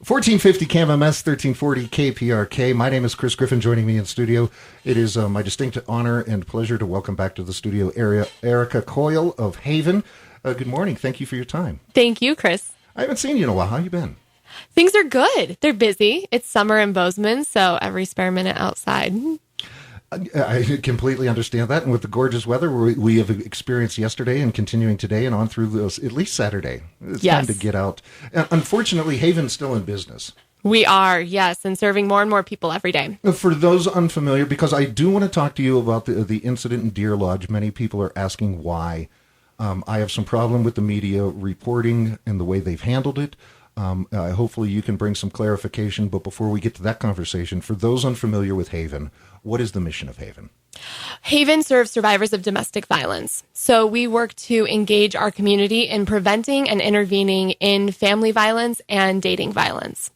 1450 KMMS, 1340 KPRK. My name is Chris Griffin. Joining me in studio, it is my distinct honor and pleasure to welcome back to the studio Erica Coyle of Haven. Good morning. Thank you for your time. Thank you, Chris. I haven't seen you in a while. How you been? Things are good. They're busy. It's summer in Bozeman, so every spare minute outside. I completely understand that. And with the gorgeous weather we have experienced yesterday and continuing today and on through those, at least Saturday, it's time to get out. Unfortunately, Haven's still in business. We are, yes, and serving more and more people every day. For those unfamiliar, because I do want to talk to you about the incident in Deer Lodge. Many people are asking why. I have some problem with the media reporting and the way they've handled it. Hopefully you can bring some clarification. But before we get to that conversation, for those unfamiliar with Haven, what is the mission of Haven? Haven serves survivors of domestic violence. So we work to engage our community in preventing and intervening in family violence and dating violence.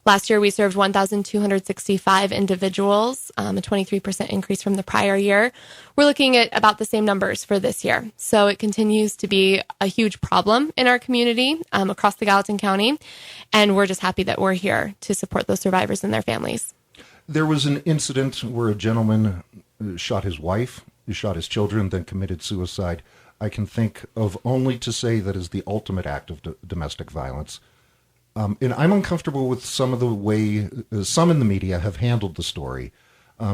Last year, we served 1,265 individuals, a 23% increase from the prior year. We're looking at about the same numbers for this year. So it continues to be a huge problem in our community across the Gallatin County. And we're just happy that we're here to support those survivors and their families. There was an incident where a gentleman shot his wife, shot his children, then committed suicide. I can think of only to say that is the ultimate act of domestic violence. And I'm uncomfortable with some of the way some in the media have handled the story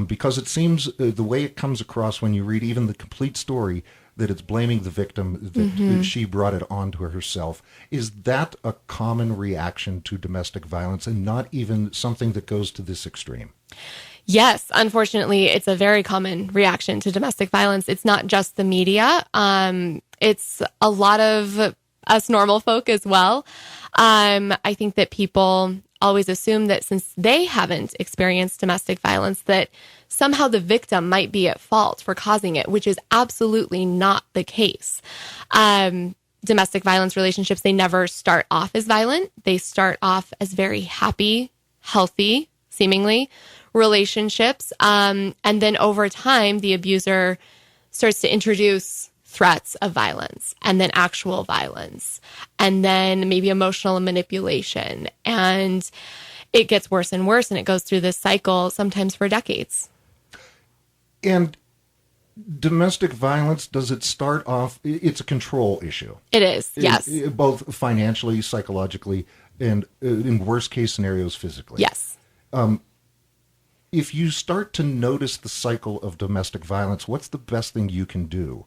because it seems the way it comes across when you read even the complete story that it's blaming the victim, that she brought it on to herself. Is that a common reaction to domestic violence and not even something that goes to this extreme? Yes, unfortunately, it's a very common reaction to domestic violence. It's not just the media. It's a lot of us normal folk as well. I think that people always assume that since they haven't experienced domestic violence, that somehow the victim might be at fault for causing it, which is absolutely not the case. Domestic violence relationships, they never start off as violent. They start off as very happy, healthy, seemingly, relationships. And then over time, the abuser starts to introduce threats of violence and then actual violence and then maybe emotional manipulation. And it gets worse and worse, and it goes through this cycle sometimes for decades. And domestic violence, does it start off, it's a control issue. It is, yes. Both financially, psychologically, and in worst case scenarios, physically. Yes. If you start to notice the cycle of domestic violence, what's the best thing you can do?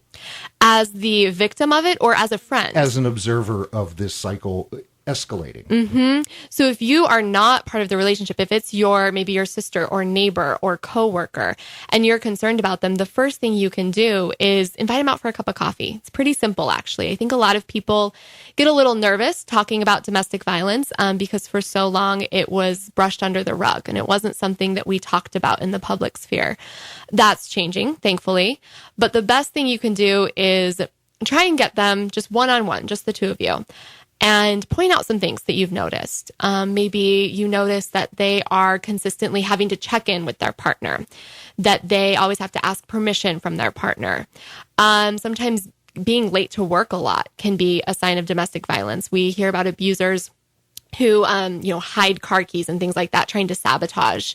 As the victim of it or as a friend? As an observer of this cycle escalating. So if you are not part of the relationship, if it's maybe your sister or neighbor or coworker, and you're concerned about them, the first thing you can do is invite them out for a cup of coffee. It's pretty simple, actually. I think a lot of people get a little nervous talking about domestic violence because for so long it was brushed under the rug and it wasn't something that we talked about in the public sphere. That's changing, thankfully. But the best thing you can do is try and get them just one-on-one, just the two of you, and point out some things that you've noticed. Maybe you notice that they are consistently having to check in with their partner, that they always have to ask permission from their partner. Sometimes being late to work a lot can be a sign of domestic violence. We hear about abusers who, hide car keys and things like that, trying to sabotage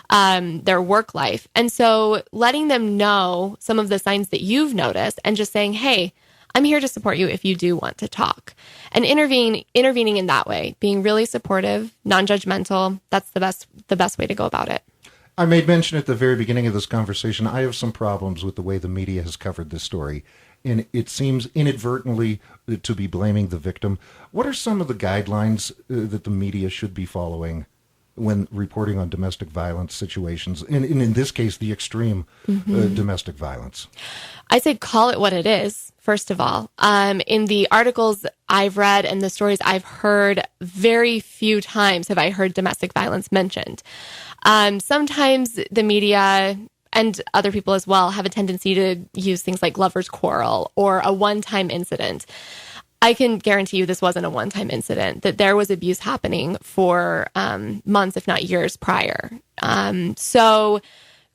their work life. And so letting them know some of the signs that you've noticed and just saying, hey, I'm here to support you if you do want to talk. And intervening in that way, being really supportive, non-judgmental, that's the best way to go about it. I made mention at the very beginning of this conversation, I have some problems with the way the media has covered this story. And it seems inadvertently to be blaming the victim. What are some of the guidelines that the media should be following when reporting on domestic violence situations, and in this case, the extreme domestic violence? I say call it what it is, first of all. In the articles I've read and the stories I've heard, very few times have I heard domestic violence mentioned. Sometimes the media and other people as well have a tendency to use things like lover's quarrel or a one-time incident. I can guarantee you this wasn't a one-time incident, that there was abuse happening for months, if not years prior. So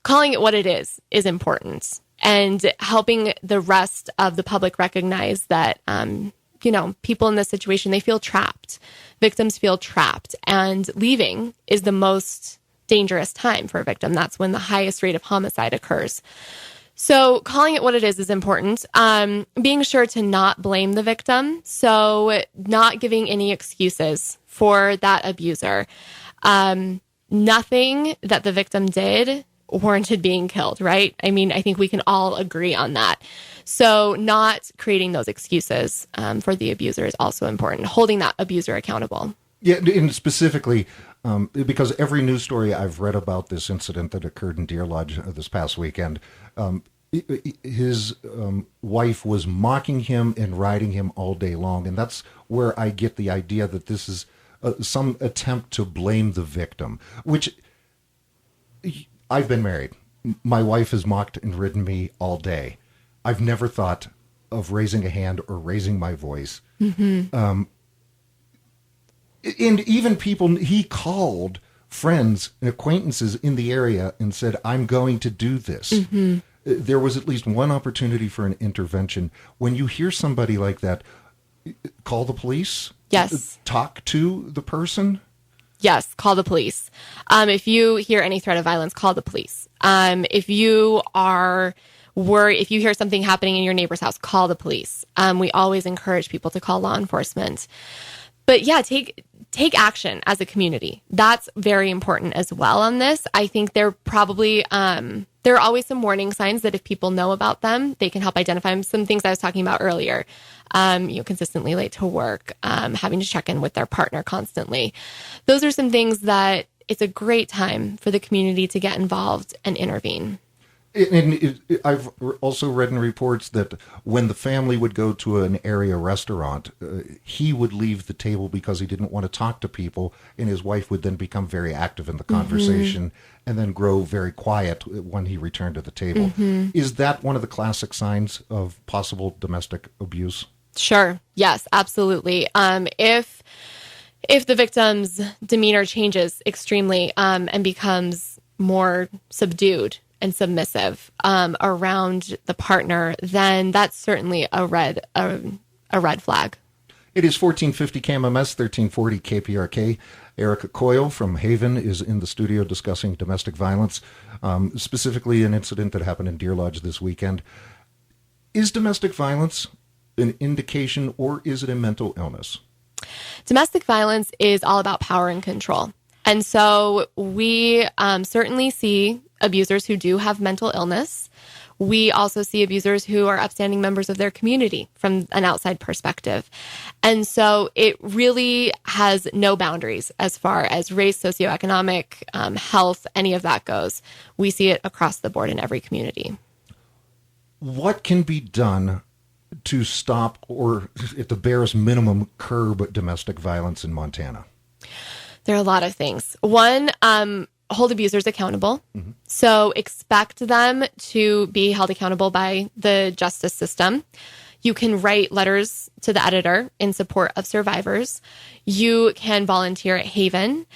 calling it what it is important, and helping the rest of the public recognize that people in this situation, they feel trapped. Victims feel trapped, and leaving is the most dangerous time for a victim. That's when the highest rate of homicide occurs. So calling it what it is important. Being sure to not blame the victim. So not giving any excuses for that abuser. Nothing that the victim did warranted being killed, right? I mean, I think we can all agree on that. So not creating those excuses for the abuser is also important. Holding that abuser accountable. Yeah, and specifically, because every news story I've read about this incident that occurred in Deer Lodge this past weekend, his wife was mocking him and riding him all day long. And that's where I get the idea that this is some attempt to blame the victim, which I've been married. My wife has mocked and ridden me all day. I've never thought of raising a hand or raising my voice. Mm-hmm. And even people, he called friends and acquaintances in the area and said, I'm going to do this. Mm-hmm. There was at least one opportunity for an intervention. When you hear somebody like that, call the police. Yes. Talk to the person. Yes, call the police. If you hear any threat of violence, call the police. If you are worried, if you hear something happening in your neighbor's house, call the police. We always encourage people to call law enforcement. But yeah, take action as a community. That's very important as well on this. I think there are always some warning signs that if people know about them, they can help identify them. Some things I was talking about earlier, consistently late to work, having to check in with their partner constantly. Those are some things that it's a great time for the community to get involved and intervene. And I've also read in reports that when the family would go to an area restaurant, he would leave the table because he didn't want to talk to people, and his wife would then become very active in the conversation and then grow very quiet when he returned to the table. Mm-hmm. Is that one of the classic signs of possible domestic abuse? Sure. Yes, absolutely. If the victim's demeanor changes extremely and becomes more subdued and submissive around the partner, then that's certainly a red flag. It is 1450 KMMS, 1340 KPRK. Erica Coyle from Haven is in the studio discussing domestic violence, specifically an incident that happened in Deer Lodge this weekend. Is domestic violence an indication, or is it a mental illness? Domestic violence is all about power and control. And so we certainly see abusers who do have mental illness. We also see abusers who are upstanding members of their community from an outside perspective. And so it really has no boundaries as far as race, socioeconomic, health, any of that goes. We see it across the board in every community. What can be done to stop, or at the barest minimum, curb domestic violence in Montana? There are a lot of things. One, hold abusers accountable. Mm-hmm. So expect them to be held accountable by the justice system. You can write letters to the editor in support of survivors. You can volunteer at Haven.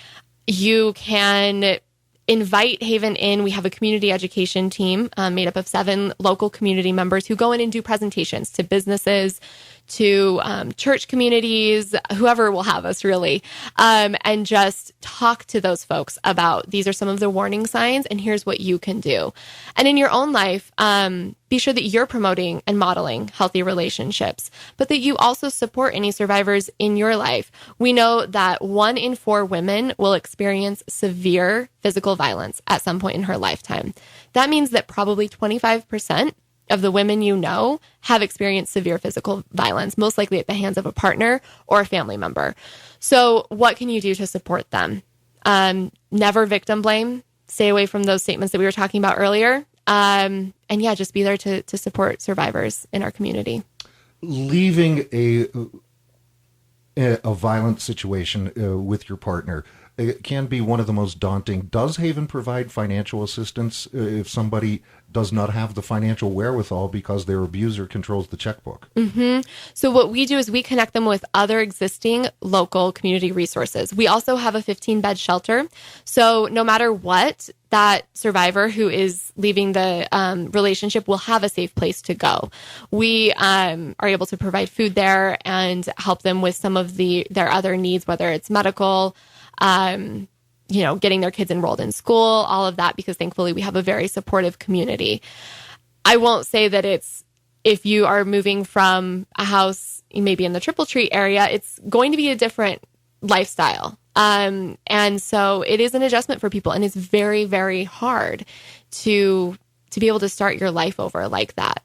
You can invite Haven in. We have a community education team made up of 7 local community members who go in and do presentations to businesses, to church communities, whoever will have us really, and just talk to those folks about these are some of the warning signs and here's what you can do. And in your own life, be sure that you're promoting and modeling healthy relationships, but that you also support any survivors in your life. We know that 1 in 4 women will experience severe physical violence at some point in her lifetime. That means that probably 25% of the women you know have experienced severe physical violence, most likely at the hands of a partner or a family member. So what can you do to support them? Never victim blame. Stay away from those statements that we were talking about earlier. And yeah, just be there to support survivors in our community. Leaving a violent situation with your partner, it can be one of the most daunting. Does Haven provide financial assistance if somebody does not have the financial wherewithal because their abuser controls the checkbook? Mm-hmm. So what we do is we connect them with other existing local community resources. We also have a 15-bed shelter. So no matter what, that survivor who is leaving the relationship will have a safe place to go. We are able to provide food there and help them with some of their other needs, whether it's medical, getting their kids enrolled in school, all of that, because thankfully we have a very supportive community. I won't say that it's, if you are moving from a house, maybe in the Triple Tree area, it's going to be a different lifestyle. And so it is an adjustment for people, and it's very, very hard to be able to start your life over like that.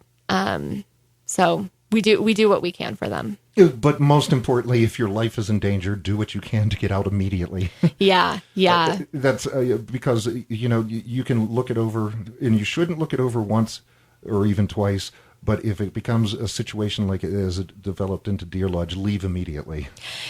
So we do what we can for them. But most importantly, if your life is in danger, do what you can to get out immediately. Yeah. That's because, you can look it over, and you shouldn't look it over once or even twice. But if it becomes a situation like it is, it developed into Deer Lodge, leave immediately.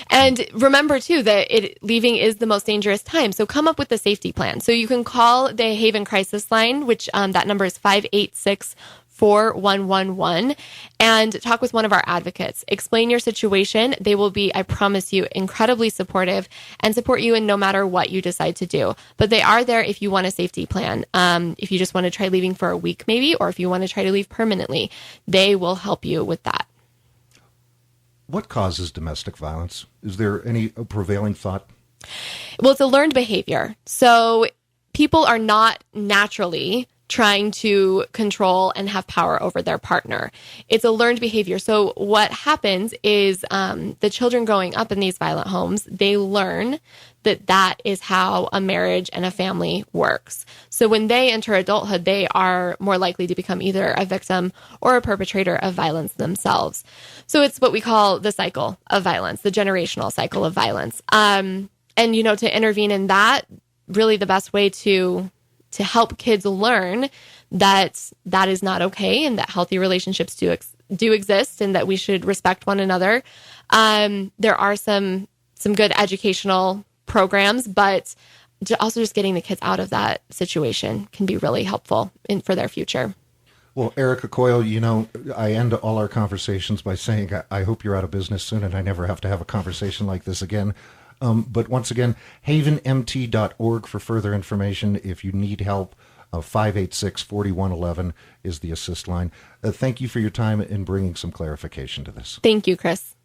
And remember, too, that leaving is the most dangerous time. So come up with a safety plan. So you can call the Haven Crisis Line, which that number is 586-4111, and talk with one of our advocates. Explain your situation. They will be, I promise you, incredibly supportive and support you in no matter what you decide to do. But they are there if you want a safety plan. If you just want to try leaving for a week maybe, or if you want to try to leave permanently, they will help you with that. What causes domestic violence? Is there any prevailing thought? Well, it's a learned behavior. So people are not naturally trying to control and have power over their partner. It's a learned behavior. So what happens is the children growing up in these violent homes, they learn that is how a marriage and a family works. So when they enter adulthood, they are more likely to become either a victim or a perpetrator of violence themselves. So it's what we call the cycle of violence, the generational cycle of violence. And, to intervene in that, really the best way to help kids learn that is not okay, and that healthy relationships do exist, and that we should respect one another. There are some good educational programs, but also just getting the kids out of that situation can be really helpful for their future. Well, Erica Coyle, I end all our conversations by saying I hope you're out of business soon and I never have to have a conversation like this again. But once again, havenmt.org for further information. If you need help, 586-4111 is the assist line. Thank you for your time in bringing some clarification to this. Thank you, Chris.